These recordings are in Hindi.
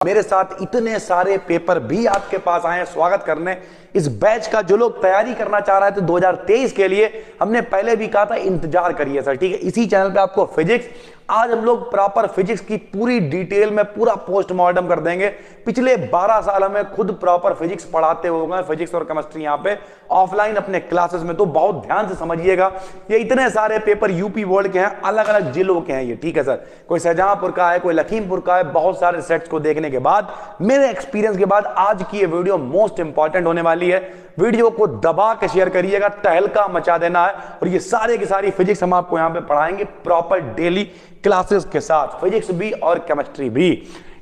मेरे साथ इतने सारे पेपर भी आपके पास आए हैं स्वागत करने। इस बैच का जो लोग तैयारी करना चाह रहे थे 2023 के लिए, हमने पहले भी कहा था इंतजार करिए सर, ठीक है। इसी चैनल पे आपको फिजिक्स, आज हम लोग प्रॉपर फिजिक्स की पूरी डिटेल में पूरा पोस्टमार्टम कर देंगे। पिछले 12 साल हमें खुद प्रॉपर फिजिक्स पढ़ाते हुए, फिजिक्स और केमिस्ट्री यहाँ पे ऑफलाइन अपने क्लासेस में, तो बहुत ध्यान से समझिएगा। ये इतने सारे पेपर यूपी बोर्ड के हैं, अलग अलग जिलों के हैं ये, ठीक है सर। कोई शाहजहांपुर का है, कोई लखीमपुर का है। बहुत सारे सेट्स को देखने के बाद, मेरे एक्सपीरियंस के बाद, आज की ये वीडियो मोस्ट इंपॉर्टेंट होने वाली है। वीडियो को दबा के शेयर करिएगा, तहलका मचा देना है। और ये सारे की सारी फिजिक्स हम आपको यहाँ पे पढ़ाएंगे प्रॉपर डेली क्लासेस के साथ, फिजिक्स भी और केमिस्ट्री भी।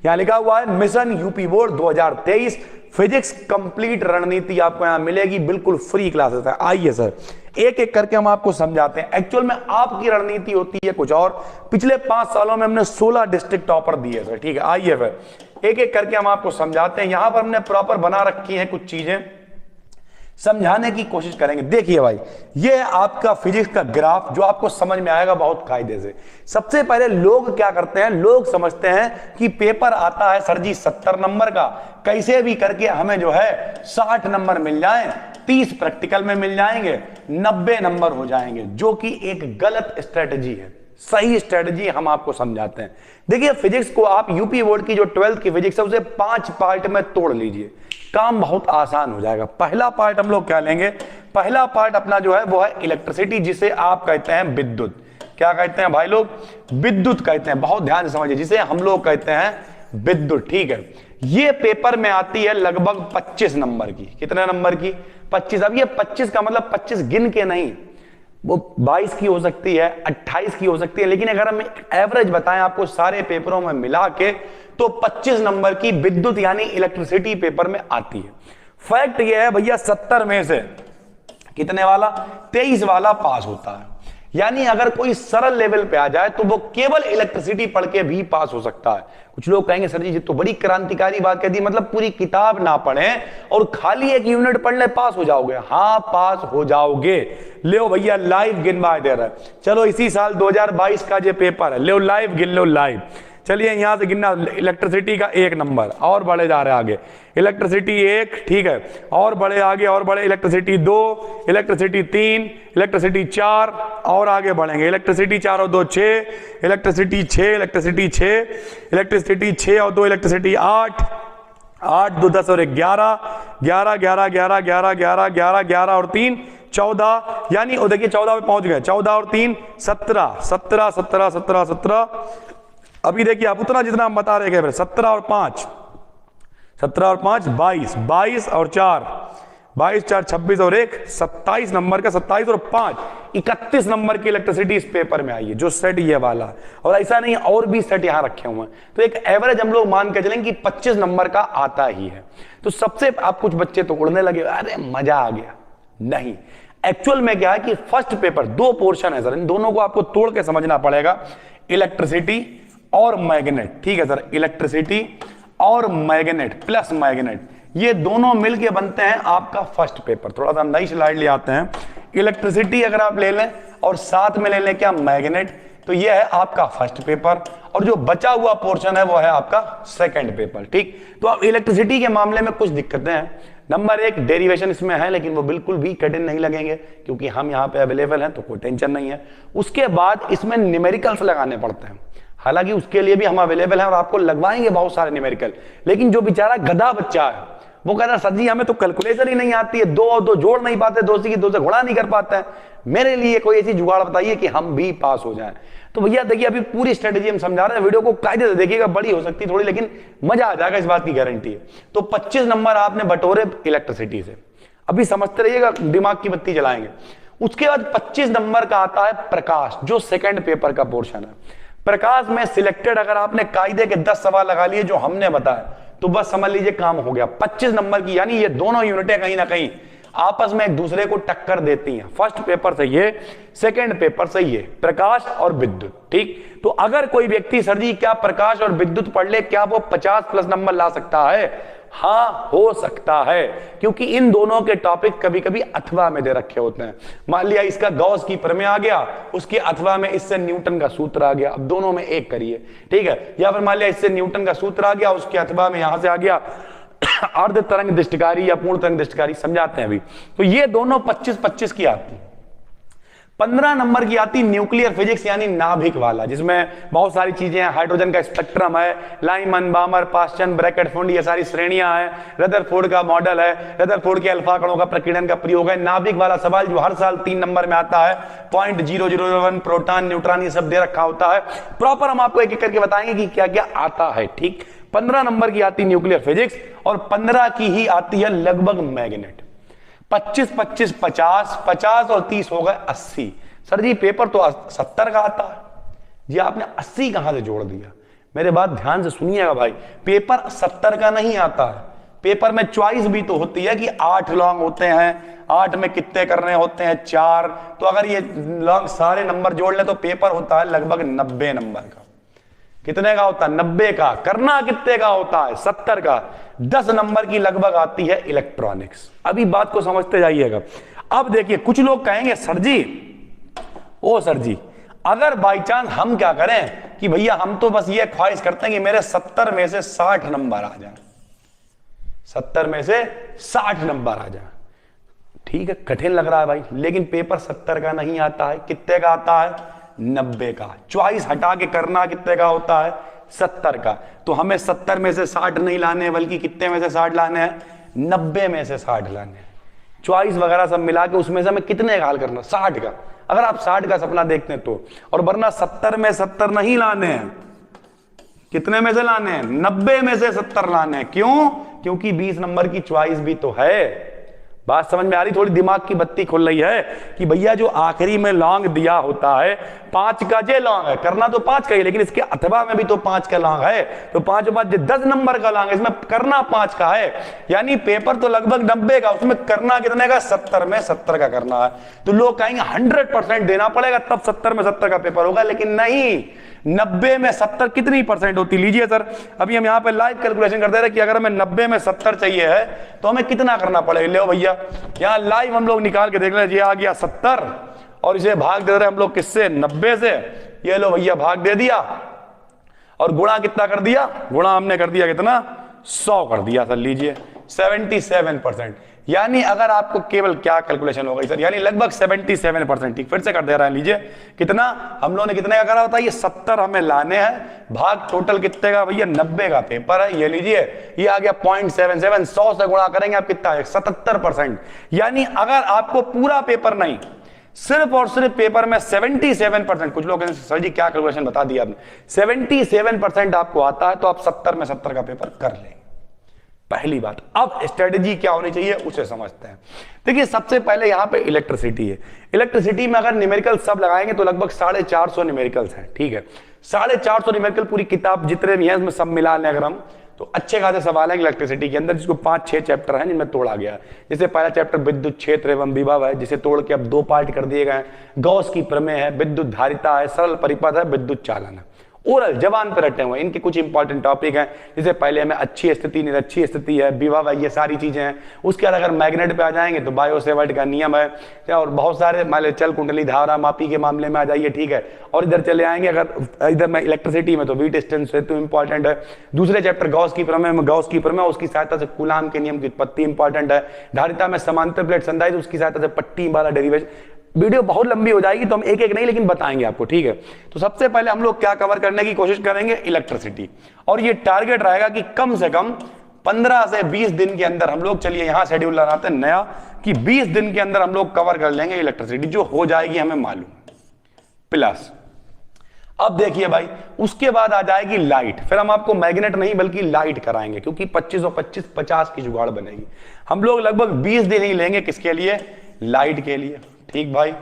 यहां लिखा हुआ है mission UP board 2023 physics complete रणनीति आपको यहां मिलेगी, बिल्कुल फ्री क्लासेस है। आइए सर, एक एक करके हम आपको समझाते हैं। एक्चुअल में आपकी रणनीति होती है कुछ और। पिछले 5 सालों में हमने 16 डिस्ट्रिक्ट टॉपर दिए सर, ठीक है। आइए फिर एक एक करके हम आपको समझाते हैं। यहां पर हमने प्रॉपर बना रखी है कुछ चीजें, समझाने की कोशिश करेंगे। देखिए भाई, ये है आपका फिजिक्स का ग्राफ जो आपको समझ में आएगा बहुत कायदे से। सबसे पहले लोग क्या करते हैं, लोग समझते हैं कि पेपर आता है सर जी 70 नंबर का, कैसे भी करके हमें जो है 60 नंबर मिल जाए, 30 प्रैक्टिकल में मिल जाएंगे, 90 नंबर हो जाएंगे, जो कि एक गलत स्ट्रेटजी है। सही स्ट्रेटजी हम आपको समझाते हैं। देखिए, फिजिक्स को आप यूपी बोर्ड की जो 12th की फिजिक्स है उसे 5 पार्ट में तोड़ लीजिए, काम बहुत आसान हो जाएगा। पहला पार्ट हम लोग क्या लेंगे, पहला पार्ट अपना जो है वो है इलेक्ट्रिसिटी, जिसे आप कहते हैं विद्युत। क्या कहते हैं भाई लोग, विद्युत कहते हैं। बहुत ध्यान से समझिए, जिसे हम लोग कहते हैं विद्युत, ठीक है। ये पेपर में आती है लगभग 25 नंबर की। कितने नंबर की, 25। अब ये 25 का मतलब 25 गिन के नहीं, वो 22 की हो सकती है, 28 की हो सकती है, लेकिन अगर हम एवरेज बताएं आपको सारे पेपरों में मिला के, तो 25 नंबर की विद्युत यानी इलेक्ट्रिसिटी पेपर में आती है। फैक्ट ये है भैया, 70 में से कितने वाला, 23 वाला पास होता है। यानी अगर कोई सरल लेवल पे आ जाए तो वो केवल इलेक्ट्रिसिटी पढ़ के भी पास हो सकता है। कुछ लोग कहेंगे सर जी ये तो बड़ी क्रांतिकारी बात कह दी, मतलब पूरी किताब ना पढ़े और खाली एक यूनिट पढ़ ले पास हो जाओगे। हाँ, पास हो जाओगे। ले भैया लाइव गिनवा दे रहा है। चलो इसी साल 2022 का जो पेपर है, ले लाइव गिन लो लाइव। चलिए यहां से गिनना, इलेक्ट्रिसिटी का 1 नंबर, और बढ़े जा रहे हैं आगे। इलेक्ट्रिसिटी 1, ठीक है, और बढ़े आगे, और बढ़े। इलेक्ट्रिसिटी 2, इलेक्ट्रिसिटी 3, इलेक्ट्रिसिटी 4, और आगे बढ़ेंगे। इलेक्ट्रिसिटी 4 और 2 6, इलेक्ट्रिसिटी 6, इलेक्ट्रिसिटी 6, इलेक्ट्रिसिटी 6 और 2 इलेक्ट्रिसिटी 8, 8 2 10 और 11, 11 11 11 11 11 11 11 और 3 14, यानी वो देखिए 14 पे पहुंच गए। 14 और 3 17, 17 17 17 17। अभी देखिए आप उतना जितना हम बता रहे हैं, 17 और 5, 17 और 5 22, 22 और 4 22, 4 26 और 1 27 नंबर का, 27 और 5 31 नंबर की इलेक्ट्रिसिटी इस पेपर में आई है, जो सेट ये वाला। और ऐसा नहीं, और भी सेट यहां रखे हुए हैं। तो एक एवरेज हम लोग मान के चलेंगे कि 25 नंबर का आता ही है। तो सबसे आप कुछ बच्चे तो उड़ने लगे, अरे मजा आ गया। नहीं, एक्चुअल में क्या है कि फर्स्ट पेपर 2 पोर्शन है सर, इन दोनों को आपको तोड़ के समझना पड़ेगा। इलेक्ट्रिसिटी और मैग्नेट, ठीक है सर, इलेक्ट्रिसिटी और मैग्नेट प्लस मैग्नेट, ये दोनों मिलके बनते हैं आपका फर्स्ट पेपर। थोड़ा सा नई स्लाइड ले आते हैं। इलेक्ट्रिसिटी अगर आप ले लें और साथ में ले लें क्या, मैग्नेट, तो ये है आपका फर्स्ट पेपर। और जो बचा हुआ पोर्शन है वो है आपका सेकंड पेपर, ठीक। तो अब इलेक्ट्रिसिटी के मामले में कुछ दिक्कतें हैं। नंबर 1, डेरिवेशन इसमें है, लेकिन वो बिल्कुल भी कठिन नहीं लगेंगे क्योंकि हम यहाँ पे अवेलेबल हैं, तो कोई टेंशन नहीं है। उसके बाद इसमें न्यूमेरिकल्स लगाने पड़ते हैं, हालांकि उसके लिए भी हम अवेलेबल हैं और आपको लगवाएंगे बहुत सारे न्यूमेरिकल। लेकिन जो बेचारा गधा बच्चा है वो कहता है सर जी हमें तो कैलकुलेटर ही नहीं आती है, 2 और 2 जोड़ नहीं पाते, 2 से 2 से गुणा नहीं कर पाते हैं, मेरे लिए कोई ऐसी जुगाड़ बताइए कि हम भी पास हो जाएं। तो भैया देखिए, अभी पूरी स्ट्रेटेजी हम समझा रहे हैं, वीडियो को कायदे से देखिएगा, बड़ी हो सकती थोड़ी, लेकिन मजा आ जाएगा, इस बात की गारंटी है। तो 25 नंबर आपने बटोरे इलेक्ट्रिसिटी से, अभी समझते रहिएगा, दिमाग की बत्ती जलाएंगे। उसके बाद 25 नंबर का आता है प्रकाश, जो सेकंड पेपर का पोर्शन है। प्रकाश में सिलेक्टेड अगर आपने कायदे के 10 सवाल लगा लिए जो हमने बताया, तो बस समझ लीजिए काम हो गया। 25 नंबर की, यानी ये दोनों यूनिटें कहीं ना कहीं आपस में एक दूसरे को टक्कर देती हैं। फर्स्ट पेपर सही है, सेकंड पेपर सही है, प्रकाश और विद्युत। ठीक, तो अगर कोई व्यक्ति सर जी क्या प्रकाश और विद्युत पढ़ ले, क्या वो 50+ नंबर ला सकता है? हाँ, हो सकता है, क्योंकि इन दोनों के टॉपिक कभी कभी अथवा में दे रखे होते हैं। मान लिया इसका गॉस की प्रमेय आ गया, उसके अथवा में इससे न्यूटन का सूत्र आ गया, अब दोनों में एक करिए, ठीक है। या फिर मान लिया इससे न्यूटन का सूत्र आ गया, उसके अथवा में यहां से आ गया अर्ध तरंग दृष्टिकारी या पूर्ण तरंग दृष्टिकारी, समझाते हैं अभी। तो ये दोनों 25-25 की आती। 15 नंबर की आती न्यूक्लियर फिजिक्स यानी नाभिक वाला, जिसमें बहुत सारी चीजें हैं। हाइड्रोजन का स्पेक्ट्रम है, लाइमन, बामर, पास्चन, ब्रैकेट फुंड, ये सारी श्रेणियां हैं। रदरफोर्ड का मॉडल है, रदरफोर्ड के अल्फा कणों का प्रकीर्णन का प्रयोग है। नाभिक वाला सवाल जो हर साल 3 नंबर में आता है, 0.001 प्रोटॉन, न्यूट्रॉन, ये सब दे रखा होता है। प्रॉपर हम आपको एक एक करके बताएंगे कि क्या क्या आता है। ठीक, 15 नंबर की आती न्यूक्लियर फिजिक्स और 15 की ही आती है लगभग मैग्नेट। 25-25 50, 50 और 30 हो गए 80। सर जी पेपर तो 70 का आता है जी, आपने 80 कहां से जोड़ दिया? मेरे बात ध्यान से सुनिएगा भाई, पेपर 70 का नहीं आता है। पेपर में चॉइस भी तो होती है कि 8 लॉन्ग होते हैं, 8 में कितने करने होते हैं? 4। तो अगर ये लॉन्ग सारे नंबर जोड़ ले तो पेपर होता है लगभग 90 नंबर का। कितने का होता है? 90 का। करना कितने का होता है? 70 का। 10 नंबर की लगभग आती है इलेक्ट्रॉनिक्स। अभी बात को समझते जाइएगा। अब देखिए, कुछ लोग कहेंगे सर जी, ओ सर जी, अगर बाई चांस हम क्या करें कि भैया हम तो बस ये ख्वाहिश करते हैं कि मेरे 70 में से 60 नंबर आ जाए, 70 में से 60 नंबर आ जाए। ठीक है, कठिन लग रहा है भाई, लेकिन पेपर 70 का नहीं आता है। कितने का आता है? 90 का। चॉइस हटा के करना कितने का होता है? 70 का। तो हमें 70 में से 60 नहीं लाने, बल्कि कितने में से 60 लाने हैं? 90 में से 60 लाने हैं। चॉइस वगैरह सब मिला के उसमें से हमें कितने का हल करना? 60 का। अगर आप 60 का सपना देखते हैं तो, और वरना 70 में 70 नहीं लाने हैं। कितने में से लाने हैं? 90 में से 70 लाने हैं। क्यों? क्योंकि 20 नंबर की चॉइस भी तो है। बात समझ में आ रही? थोड़ी दिमाग की बत्ती खुल रही है कि भैया जो आखिरी में लॉन्ग दिया होता है 5 का जे लॉन्ग है, करना तो 5 का ही, लेकिन इसके अथवा में भी तो 5 का लॉन्ग है, तो 5 5 10 नंबर का लॉन्ग है, इसमें करना 5 का है। यानी पेपर तो लगभग 90 का, उसमें करना कितने का? 70 में 70 का करना है। तो लोग कहेंगे 100% देना पड़ेगा तब 70 में 70 का पेपर होगा, लेकिन नहीं, 90 में 70 कितनी परसेंट होती? लीजिए सर, अभी हम यहाँ पे लाइव कैलकुलेशन करते रहे कि अगर हमें 90 में 70 चाहिए है तो हमें कितना करना पड़ेगा। ले भैया, यहाँ लाइव हम लोग निकाल के देख रहे हैं, ये आ गया 70 और इसे भाग दे रहे हैं हम लोग किससे? 90 से। ये लो भैया, भाग दे दिया और गुणा कितना कर दिया? गुणा हमने कर दिया कितना? 100 कर दिया सर। लीजिए 77%। यानी अगर आपको केवल क्या कैलकुलेशन होगा सर? यानी लगभग 77%। ठीक, फिर से कर दे रहा है। लीजिए कितना हम लोगों ने कितने का करा होता है? ये 70 हमें लाने हैं, भाग टोटल कितने का भैया? 90 का पेपर है। ये लीजिए, ये आ गया 0.77, 100 से गुणा करेंगे आप कितना? 77%। यानी अगर आपको पूरा पेपर नहीं, सिर्फ और सिर्फ पेपर में 77%, कुछ लोग सर जी क्या कैलकुलेशन बता दिया आपने, 77% आपको आता है तो आप 70 में 70 का पेपर कर लेंगे। पहली बात। अब स्ट्रेटेजी क्या होनी चाहिए उसे समझते हैं। देखिए, सबसे पहले यहां पे इलेक्ट्रिसिटी है। इलेक्ट्रिसिटी में अगर न्यूमेरिकल सब लगाएंगे तो लगभग 450 न्यूमेरिकल्स हैं। ठीक है, 450 न्यूमेरिकल पूरी किताब जितने भी हैं उसमें सब मिला लें अगर हम, तो अच्छे खासे सवाल है इलेक्ट्रिसिटी के अंदर, जिसको 5-6 चैप्टर हैं जिनमें तोड़ा गया है। जैसे पहला चैप्टर विद्युत क्षेत्र एवं विभव है, जिसे तोड़ के अब 2 पार्ट कर दिए गए हैं। गॉस की प्रमेय है, विद्युत धारिता है, सरल परिपथ है, विद्युत चालन है। ओरल जबान पर रटे हुए इनके कुछ इंपॉर्टेंट टॉपिक हैं, जैसे पहले में अच्छी स्थिति, निरक्षी स्थिति है, विभव है, ये सारी चीजें हैं। उसके बाद अगर मैग्नेट पे आ जाएंगे तो बायो-सेवर्ट का नियम है, और बहुत सारे मान लो चल कुंडली धारा मापी के मामले में आ जाइए। ठीक है, और इधर चले आएंगे अगर इधर में इलेक्ट्रिसिटी में तो व्हीटस्टोन्स हेतु इंपॉर्टेंट है। दूसरे चैप्टर गॉस की प्रमेय में गॉस की प्रमेय, उसकी सहायता से कूलाम के नियम की उत्पत्ति इंपॉर्टेंट है। धारिता में समांतर प्लेट संधारित, उसकी सहायता से पट्टी वाला डेरिवेशन। वीडियो बहुत लंबी हो जाएगी तो हम एक एक नहीं लेकिन बताएंगे आपको। ठीक है, तो सबसे पहले हम लोग क्या कवर करने की कोशिश करेंगे? इलेक्ट्रिसिटी। और ये टारगेट रहेगा कि कम से कम 15 से 20 दिन के अंदर हम लोग, चलिए यहां शेड्यूल लगाते हैं नया, कि 20 दिन के अंदर हम लोग कवर कर लेंगे इलेक्ट्रिसिटी, जो हो जाएगी हमें मालूम। प्लस अब देखिए भाई, उसके बाद आ जाएगी लाइट। फिर हम आपको मैग्नेट नहीं बल्कि लाइट कराएंगे, क्योंकि 25 और 25 50 की जुगाड़ बनेगी। हम लोग लगभग 20 दिन ही लेंगे किसके लिए? लाइट के लिए। ठीक भाई,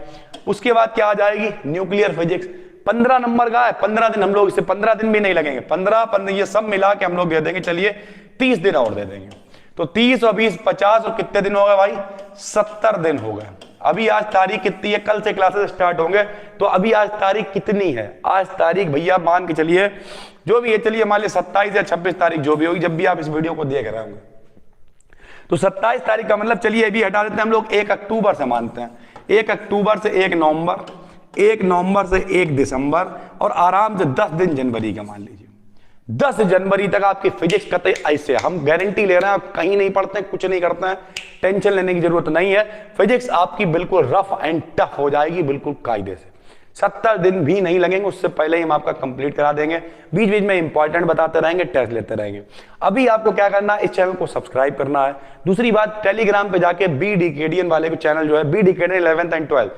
उसके बाद क्या आ जाएगी? Nuclear physics. 15 नंबर का है, 15 दिन हम लोग, इसे 15 दिन भी नहीं लगेंगे, 15 ये सब मिला के हम लोग दे देंगे, चलिए 30 दिन और दे देंगे। तो 30 और 20 50 और कितने दिन हो गए भाई? 70 दिन हो गए। अभी आज तारीख कितनी है? कल से क्लासेस स्टार्ट होंगे, तो अभी आज तारीख कितनी है? आज तारीख भैया मान के चलिए जो भी है, चलिए मान लीजिए 27 या 26 तारीख जो भी होगी, जब भी आप इस वीडियो को देख रहे होंगे। तो 27 तारीख का मतलब चलिए अभी हटा देते हैं हम लोग, 1 अक्टूबर से मानते हैं, 1 अक्टूबर से 1 नवंबर, 1 नवंबर से 1 दिसंबर, और आराम से 10 दिन जनवरी का मान लीजिए। 10 जनवरी तक आपकी फिजिक्स कतई ऐसे, हम गारंटी ले रहे हैं, आप कहीं नहीं पढ़ते हैं, कुछ नहीं करते हैं, टेंशन लेने की जरूरत नहीं है। फिजिक्स आपकी बिल्कुल रफ एंड टफ हो जाएगी, बिल्कुल कायदे से। 70 दिन भी नहीं लगेंगे, उससे पहले ही हम आपका कंप्लीट करा देंगे। बीच बीच में इंपॉर्टेंट बताते रहेंगे, टेस्ट लेते रहेंगे। अभी आपको क्या करना है, इस चैनल को सब्सक्राइब करना है। दूसरी बात, टेलीग्राम पे जाके BDKDN वाले को चैनल जो है, BDKDN 11th एंड 12th